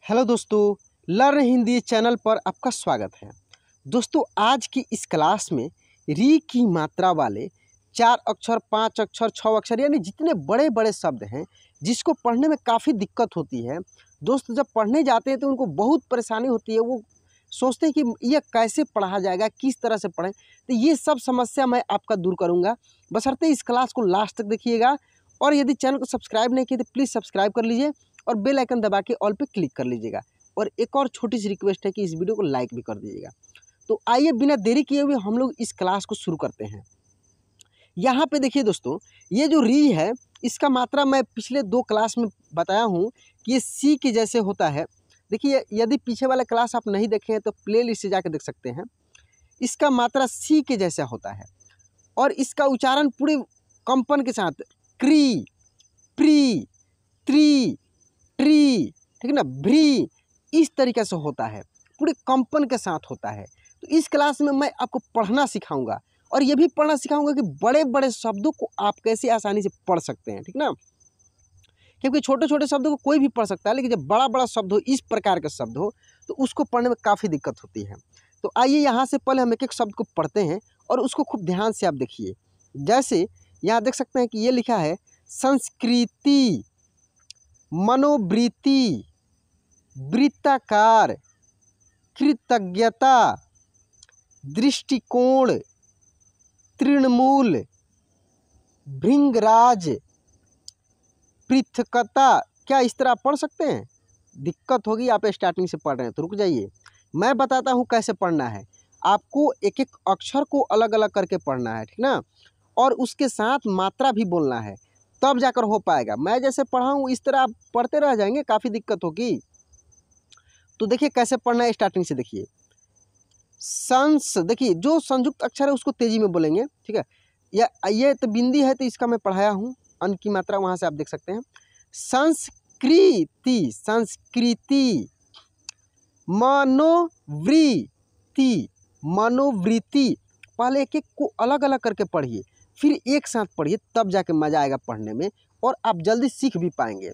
Hello दोस्तों, learn Hindi channel पर आपका स्वागत है। दोस्तों, आज की इस क्लास में री की मात्रा वाले 4 अक्षर, 5 अक्षर, 6 अक्षर यानी जितने बड़े बड़े शब्द हैं जिसको पढ़ने में काफ़ी दिक्कत होती है। दोस्त जब पढ़ने जाते हैं तो उनको बहुत परेशानी होती है। वो सोचते हैं कि यह कैसे पढ़ा जाएगा, किस तरह से पढ़ें। तो ये सब समस्या मैं आपका दूर करूँगा, बशर्ते इस क्लास को लास्ट तक देखिएगा। और यदि चैनल को सब्सक्राइब नहीं किए तो प्लीज़ सब्सक्राइब कर लीजिए और बेल आइकन दबा के ऑल पे क्लिक कर लीजिएगा। और एक और छोटी सी रिक्वेस्ट है कि इस वीडियो को लाइक भी कर दीजिएगा। तो आइए बिना देरी किए हुए हम लोग इस क्लास को शुरू करते हैं। यहाँ पे देखिए दोस्तों, ये जो री है इसका मात्रा मैं पिछले 2 क्लास में बताया हूँ कि ये सी के जैसे होता है। देखिए, यदि पीछे वाला क्लास आप नहीं देखे हैं तो प्ले लिस्ट से जाकर देख सकते हैं। इसका मात्रा सी के जैसा होता है और इसका उच्चारण पूरे कंपन के साथ क्री, प्री, त्री, ट्री, ठीक है ना, भ्री, इस तरीके से होता है, पूरे कंपन के साथ होता है। तो इस क्लास में मैं आपको पढ़ना सिखाऊंगा और ये भी पढ़ना सिखाऊंगा कि बड़े बड़े शब्दों को आप कैसे आसानी से पढ़ सकते हैं, ठीक ना। क्योंकि छोटे छोटे शब्दों को कोई भी पढ़ सकता है, लेकिन जब बड़ा बड़ा शब्द हो, इस प्रकार के शब्द हो, तो उसको पढ़ने में काफ़ी दिक्कत होती है। तो आइए यहाँ से पहले हम एक एक शब्द को पढ़ते हैं और उसको खूब ध्यान से आप देखिए। जैसे यहाँ देख सकते हैं कि ये लिखा है संस्कृति, मनोवृत्ति, वृत्ताकार, कृतज्ञता, दृष्टिकोण, तृणमूल, भृंगराज, पृथकता। क्या इस तरह आप पढ़ सकते हैं? दिक्कत होगी, आप स्टार्टिंग से पढ़ रहे हैं तो रुक जाइए, मैं बताता हूँ कैसे पढ़ना है। आपको एक एक अक्षर को अलग अलग करके पढ़ना है, ठीक ना, और उसके साथ मात्रा भी बोलना है, तब जाकर हो पाएगा। मैं जैसे पढ़ा हूँ इस तरह आप पढ़ते रह जाएंगे, काफ़ी दिक्कत होगी। तो देखिए कैसे पढ़ना है, स्टार्टिंग से देखिए। संस, देखिए जो संयुक्त अक्षर है उसको तेजी में बोलेंगे, ठीक है। ये तो बिंदी है तो इसका मैं पढ़ाया हूँ, अन की मात्रा वहाँ से आप देख सकते हैं। संस्कृति, संस्कृति, मनोवृत्ति, मनोवृत्ति। पहले एक एक को अलग अलग करके पढ़िए, फिर एक साथ पढ़िए, तब जाके मज़ा आएगा पढ़ने में और आप जल्दी सीख भी पाएंगे।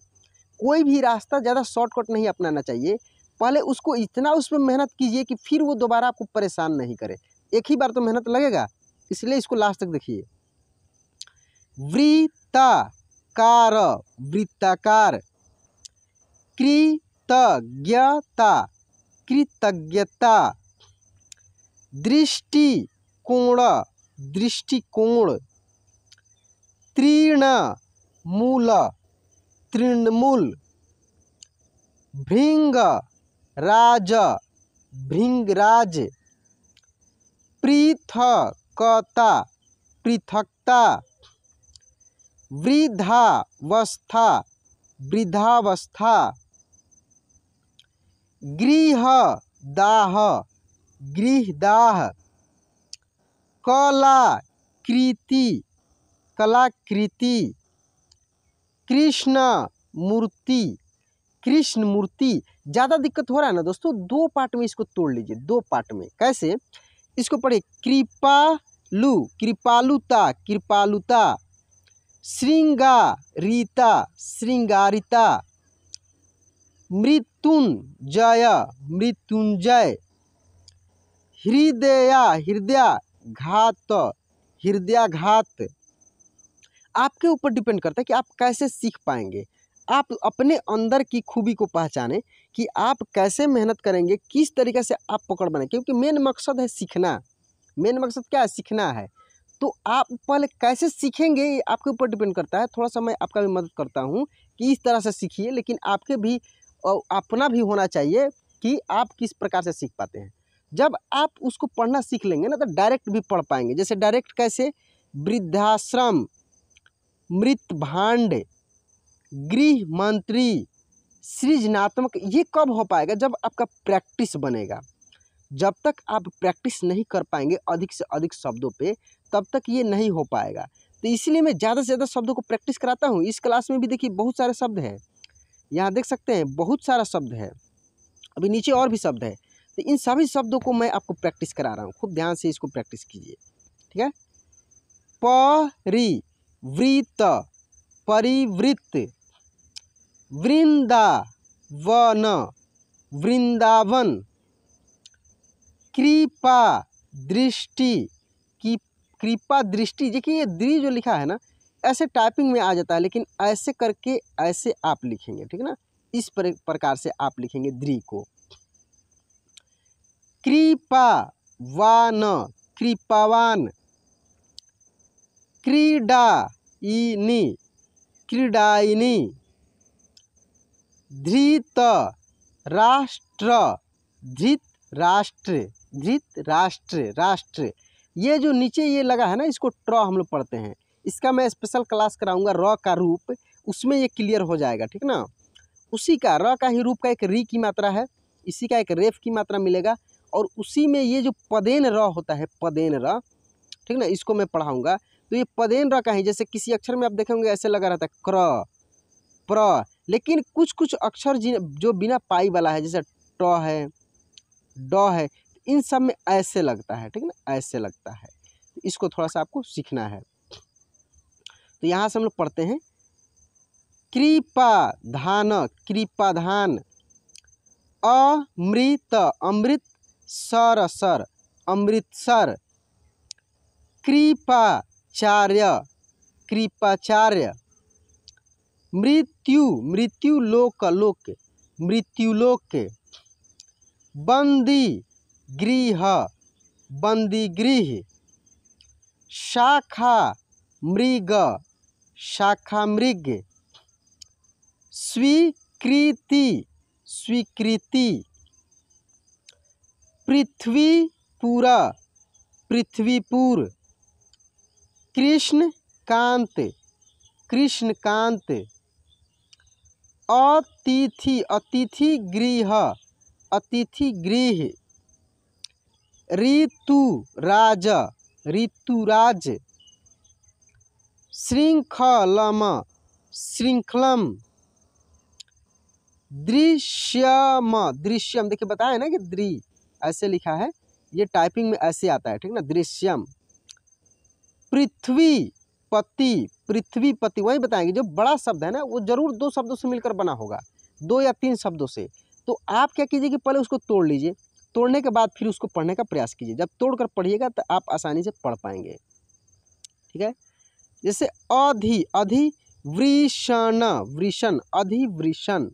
कोई भी रास्ता ज़्यादा शॉर्टकट नहीं अपनाना चाहिए। पहले उसको इतना उसमें मेहनत कीजिए कि फिर वो दोबारा आपको परेशान नहीं करे। एक ही बार तो मेहनत लगेगा, इसलिए इसको लास्ट तक देखिए। वृत्ताकार, वृत्ताकार, कृतज्ञता, कृतज्ञता, दृष्टिकोण, दृष्टिकोण, तृणमूल, तृणमूल, भृंगराज, भृंगराज, पृथकता, पृथकता, वृद्धावस्था, वृद्धावस्था, गृहदाह, गृहदाह, कलाकृति, कलाकृति, कृष्ण मूर्ति, कृष्ण मूर्ति। ज़्यादा दिक्कत हो रहा है ना दोस्तों, 2 पार्ट में इसको तोड़ लीजिए, 2 पार्ट में। कैसे? इसको पढ़िए। कृपालु, कृपालुता, कृपालुता, श्रृंगारिता, श्रृंगारिता, मृत्युंजय, मृत्युंजय, हृदय, हृदयाघात, हृदयाघात। आपके ऊपर डिपेंड करता है कि आप कैसे सीख पाएंगे। आप अपने अंदर की खूबी को पहचानें कि आप कैसे मेहनत करेंगे, किस तरीके से आप पकड़ बने, क्योंकि मेन मकसद है सीखना। मेन मकसद क्या है? सीखना है। तो आप पहले कैसे सीखेंगे ये आपके ऊपर डिपेंड करता है। थोड़ा सा मैं आपका भी मदद करता हूँ कि इस तरह से सीखिए, लेकिन आपके भी अपना भी होना चाहिए कि आप किस प्रकार से सीख पाते हैं। जब आप उसको पढ़ना सीख लेंगे ना तो डायरेक्ट भी पढ़ पाएंगे। जैसे डायरेक्ट कैसे? वृद्धाश्रम, मृत भांड, गृह मंत्री, सृजनात्मक। ये कब हो पाएगा? जब आपका प्रैक्टिस बनेगा। जब तक आप प्रैक्टिस नहीं कर पाएंगे अधिक से अधिक शब्दों पे, तब तक ये नहीं हो पाएगा। तो इसीलिए मैं ज़्यादा से ज़्यादा शब्दों को प्रैक्टिस कराता हूँ। इस क्लास में भी देखिए बहुत सारे शब्द हैं, यहाँ देख सकते हैं बहुत सारा शब्द है, अभी नीचे और भी शब्द है। तो इन सभी शब्दों को मैं आपको प्रैक्टिस करा रहा हूँ, खूब ध्यान से इसको प्रैक्टिस कीजिए, ठीक है। परिवृत्त, परिवृत्त, वृंदावन, वृंदावन, कृपा दृष्टि की कृपा दृष्टि। देखिए ये दृ जो लिखा है ना, ऐसे टाइपिंग में आ जाता है, लेकिन ऐसे करके ऐसे आप लिखेंगे, ठीक है ना, इस प्रकार से आप लिखेंगे दृ को। कृपावान, कृपावान, क्रीडायिनी, क्रीडायिनी, धृत राष्ट्र, धृत राष्ट्र, धृत राष्ट्र, राष्ट्र। ये जो नीचे ये लगा है ना, इसको ट्र हम लोग पढ़ते हैं। इसका मैं स्पेशल क्लास कराऊंगा, र का रूप, उसमें ये क्लियर हो जाएगा, ठीक ना। उसी का र का ही रूप का एक री की मात्रा है, इसी का एक रेफ की मात्रा मिलेगा, और उसी में ये जो पदेन र होता है, पदेन र, ठीक ना, इसको मैं पढ़ाऊंगा। तो ये पदेन र का ही, जैसे किसी अक्षर में आप देखेंगे ऐसे लगा रहता है क्र, प्र, लेकिन कुछ कुछ अक्षर जो बिना पाई वाला है, जैसे ट है, ड है, इन सब में ऐसे लगता है, ठीक ना, ऐसे लगता है। इसको थोड़ा सा आपको सीखना है। तो यहाँ से हम लोग पढ़ते हैं कृपाधान, कृपाधान, अमृत, अमृत सर, सर, अमृतसर, कृपाचार्य, कृपाचार्य, मृत्यु, मृत्युलोक, लोक, मृत्युलोक, बंदी गृह, बंदी गृह, शाखा मृग, शाखा मृग, स्वीकृति, स्वीकृति, पृथ्वीपुर, पृथ्वीपुर, कृष्णकांत, कृष्णकांत, अतिथि, अतिथि गृह, अतिथि गृह, ऋतुराज, ऋतुराज, श्रृंखलम, श्रृंखलम, दृश्यम, दृश्यम। देखिए बताया ना कि द्रि ऐसे लिखा है, ये टाइपिंग में ऐसे आता है, ठीक ना, दृश्यम, पृथ्वीपति, पृथ्वीपति, वही बताएंगे। जो बड़ा शब्द है ना, वो जरूर दो शब्दों से मिलकर बना होगा, 2 या 3 शब्दों से। तो आप क्या कीजिए कि पहले उसको तोड़ लीजिए, तोड़ने के बाद फिर उसको पढ़ने का प्रयास कीजिए। जब तोड़कर पढ़िएगा तो आप आसानी से पढ़ पाएंगे, ठीक है। जैसे अधि, अधिवृषण, वृषण, अधिवृषण,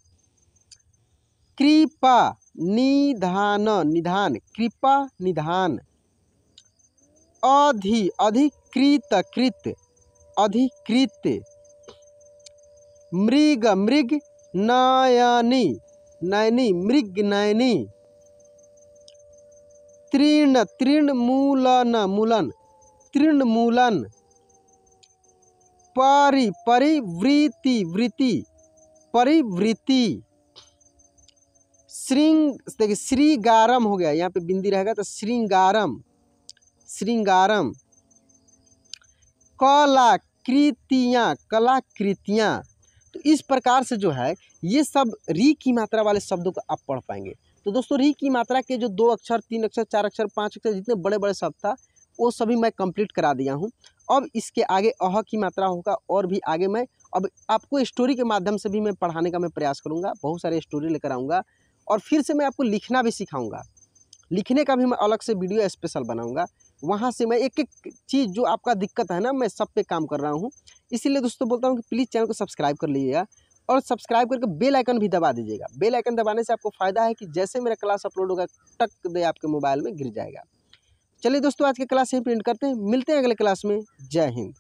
कृपा निधान, निधान, कृपा निधान, अधिकृत, कृत, अधिकृत, मृग, मृग नयनी, नयनी, मृग नयनी, तृण, तृणमूलन, मूलन, तृणमूलन, परिवृत्ति, वृत्ति, परिवृत्ति, देखिए श्रृंगारम हो गया, यहाँ पे बिंदी रहेगा तो श्रृंगारम, श्रृंगारम, कलाकृतियाँ, कलाकृतियाँ। तो इस प्रकार से जो है ये सब री की मात्रा वाले शब्दों को आप पढ़ पाएंगे। तो दोस्तों री की मात्रा के जो 2 अक्षर, 3 अक्षर, 4 अक्षर, 5 अक्षर, जितने बड़े बड़े शब्द था वो सभी मैं कंप्लीट करा दिया हूँ। अब इसके आगे अह की मात्रा होगा, और भी आगे मैं अब आपको स्टोरी के माध्यम से भी मैं पढ़ाने का मैं प्रयास करूँगा, बहुत सारे स्टोरी लेकर आऊँगा, और फिर से मैं आपको लिखना भी सिखाऊँगा। लिखने का भी मैं अलग से वीडियो स्पेशल बनाऊँगा, वहाँ से मैं एक एक चीज़ जो आपका दिक्कत है ना, मैं सब पे काम कर रहा हूँ। इसीलिए दोस्तों बोलता हूँ कि प्लीज़ चैनल को सब्सक्राइब कर लीजिएगा, और सब्सक्राइब करके बेल आइकन भी दबा दीजिएगा। बेल आइकन दबाने से आपको फ़ायदा है कि जैसे मेरा क्लास अपलोड होगा टक दे आपके मोबाइल में गिर जाएगा। चलिए दोस्तों आज के क्लास यहीं पे एंड करते हैं, मिलते हैं अगले क्लास में। जय हिंद।